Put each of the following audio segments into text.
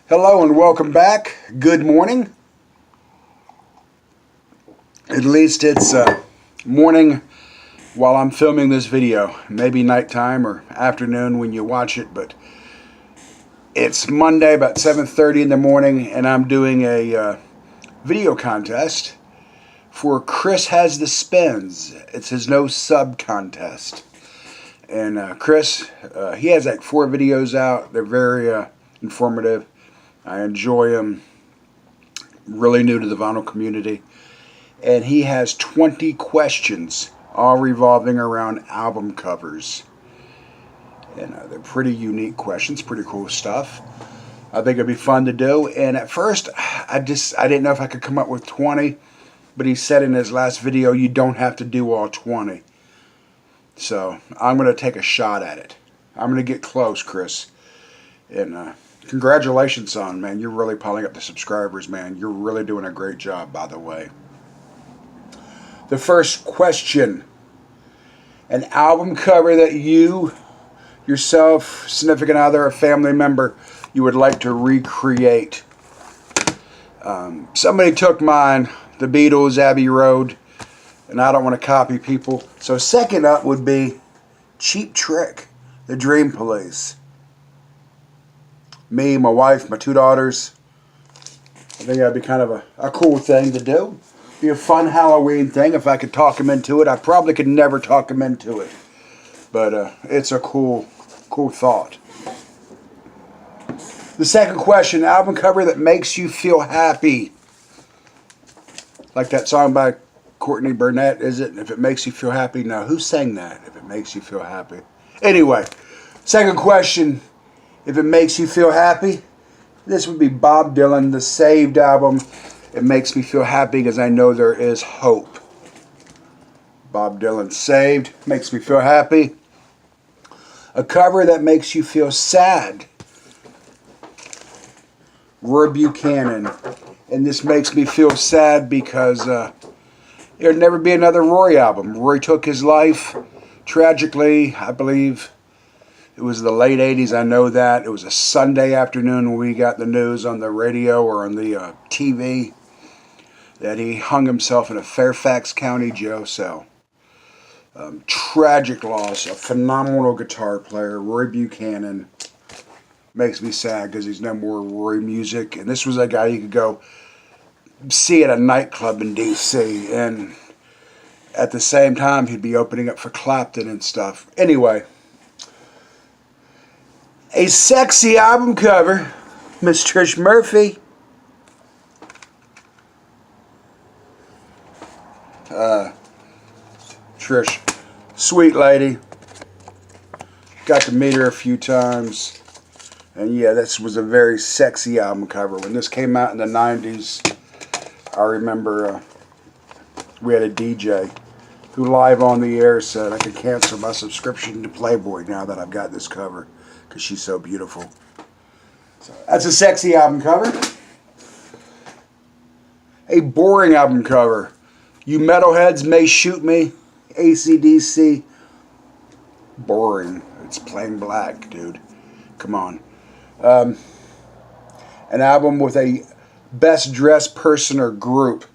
Hello and welcome back. Good morning. At least it's morning while I'm filming this video. Maybe nighttime or afternoon when you watch it, but it's Monday about 7:30 in the morning and I'm doing a video contest for Chris Has the Spins. It's his no sub contest. And Chris, he has like 4 videos out. They're very informative. I enjoy him. Really new to the vinyl community. And he has 20 questions, all revolving around album covers. And they're pretty unique questions, pretty cool stuff. I think it'd be fun to do. And at first, I didn't know if I could come up with 20. But he said in his last video, you don't have to do all 20. So I'm going to take a shot at it. I'm going to get close, Chris. And congratulations, son, man. You're really piling up the subscribers, man. You're really doing a great job, by the way. The first question. An album cover that you, yourself, significant other, a family member, you would like to recreate. Somebody took mine, the Beatles, Abbey Road, and I don't want to copy people. So second up would be Cheap Trick, the Dream Police. Me, my wife, my 2 daughters. I think that'd be kind of a cool thing to do. Be a fun Halloween thing if I could talk them into it. I probably could never talk them into it. But it's a cool thought. The second question, album cover that makes you feel happy. Like that song by Courtney Burnett, is it? If it makes you feel happy. Now, who sang that? If it makes you feel happy. Anyway, second question. If it makes you feel happy, this would be Bob Dylan, the Saved album. It makes me feel happy because I know there is hope. Bob Dylan, Saved, makes me feel happy. A cover that makes you feel sad. Roy Buchanan. And this makes me feel sad because there'd never be another Roy album. Roy took his life tragically, I believe. It was the late 80s, I know that. It was a Sunday afternoon when we got the news on the radio or on the TV that he hung himself in a Fairfax County jail cell. Tragic loss, a phenomenal guitar player, Roy Buchanan. Makes me sad because he's no more Roy music. And this was a guy you could go see at a nightclub in D.C. And at the same time, he'd be opening up for Clapton and stuff. Anyway. A sexy album cover, Miss Trish Murphy. Trish, sweet lady. Got to meet her a few times. And yeah, this was a very sexy album cover. When this came out in the 90s, I remember we had a DJ who live on the air said I could cancel my subscription to Playboy now that I've got this cover. Because she's so beautiful. So that's a sexy album cover. A boring album cover. You metalheads may shoot me. AC/DC. Boring. It's plain black, dude. Come on. An album with a best dressed person or group.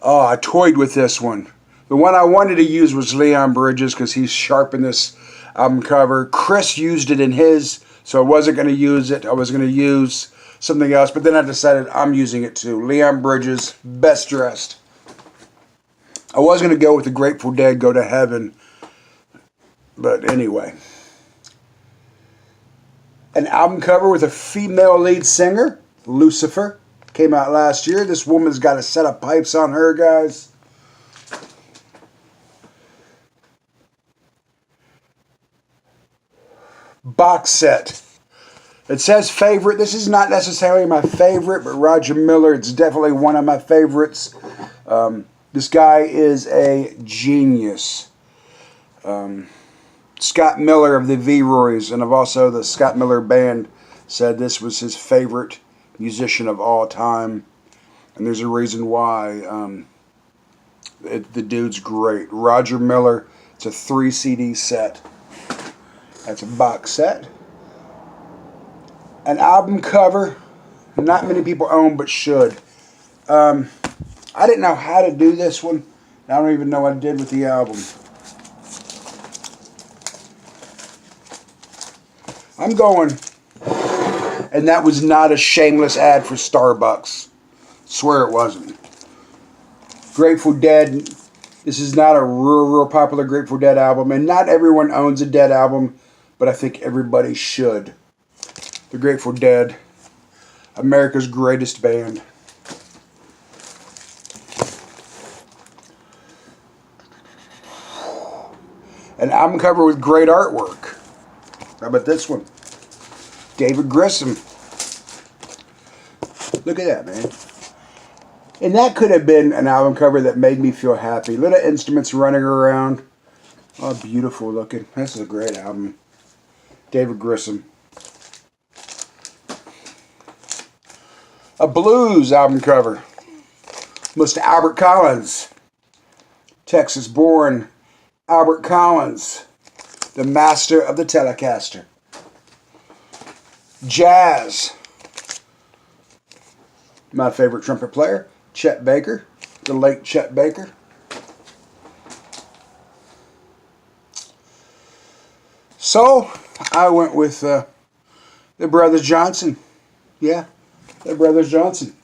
Oh, I toyed with this one. The one I wanted to use was Leon Bridges because he's sharp in this album cover. Chris used it in his, so I wasn't going to use it. I was going to use something else, but then I decided I'm using it too. Leon Bridges, Best Dressed. I was going to go with the Grateful Dead, Go to Heaven, but anyway. An album cover with a female lead singer, Lucifer, came out last year. This woman's got a set of pipes on her, guys. Box set. It says favorite. This is not necessarily my favorite, but Roger Miller, it's definitely one of my favorites. This guy is a genius. Scott Miller of the V-Roys and of also the Scott Miller Band said this was his favorite musician of all time. And there's a reason why. The dude's great. Roger Miller. It's a 3 CD set. That's a box set. An album cover not many people own but should. I didn't know how to do this one. I don't even know what I did with the album. I'm going, and that was not a shameless ad for Starbucks. Swear it wasn't. Grateful Dead. This is not a real popular Grateful Dead album, and not everyone owns a Dead album, but I think everybody should. The Grateful Dead, America's greatest band. An album cover with great artwork. How about this one? David Grissom. Look at that, man. And that could have been an album cover that made me feel happy. Little instruments running around. Oh, beautiful looking. This is a great album. David Grissom. A blues album cover. Mr. Albert Collins. Texas-born Albert Collins, the master of the Telecaster. Jazz. My favorite trumpet player, Chet Baker, the late Chet Baker. So, I went with the Brothers Johnson. Yeah, the Brothers Johnson.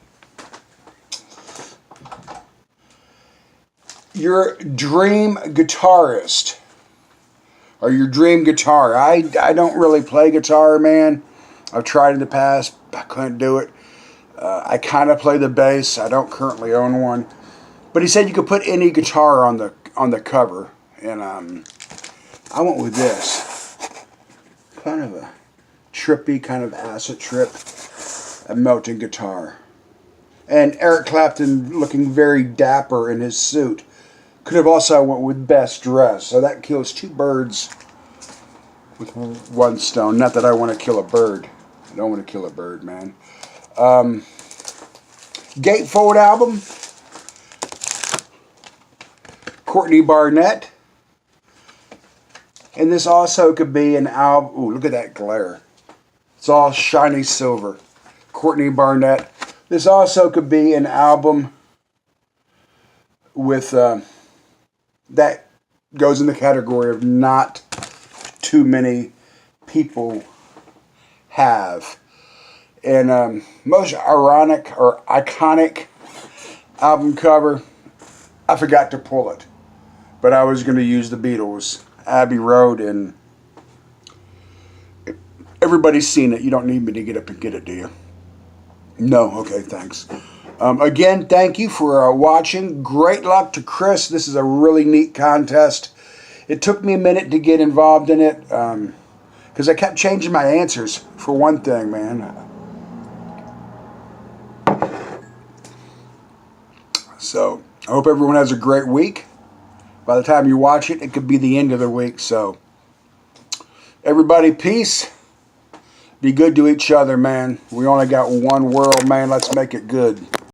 Your dream guitarist, or your dream guitar. I don't really play guitar, man. I've tried in the past. I couldn't do it. I kind of play the bass. I don't currently own one. But he said you could put any guitar on the cover. And I went with this. Kind of a trippy, kind of acid trip. A melting guitar. And Eric Clapton looking very dapper in his suit. Could have also went with Best Dressed. So that kills two birds with one stone. Not that I want to kill a bird. I don't want to kill a bird, man. Gatefold album. Courtney Barnett. And this also could be an album. Ooh, look at that glare. It's all shiny silver. Courtney Barnett. This also could be an album with that goes in the category of not too many people have. And most ironic or iconic album cover, I forgot to pull it, but I was going to use the Beatles, Abbey Road, and everybody's seen it. You don't need me to get up and get it, do you? No? Okay, thanks. Again, thank you for watching. Great luck to Chris. This is a really neat contest. It took me a minute to get involved in it because I kept changing my answers, for one thing, man. So, I hope everyone has a great week. By the time you watch it, it could be the end of the week. So, everybody, peace. Be good to each other, man. We only got one world, man. Let's make it good.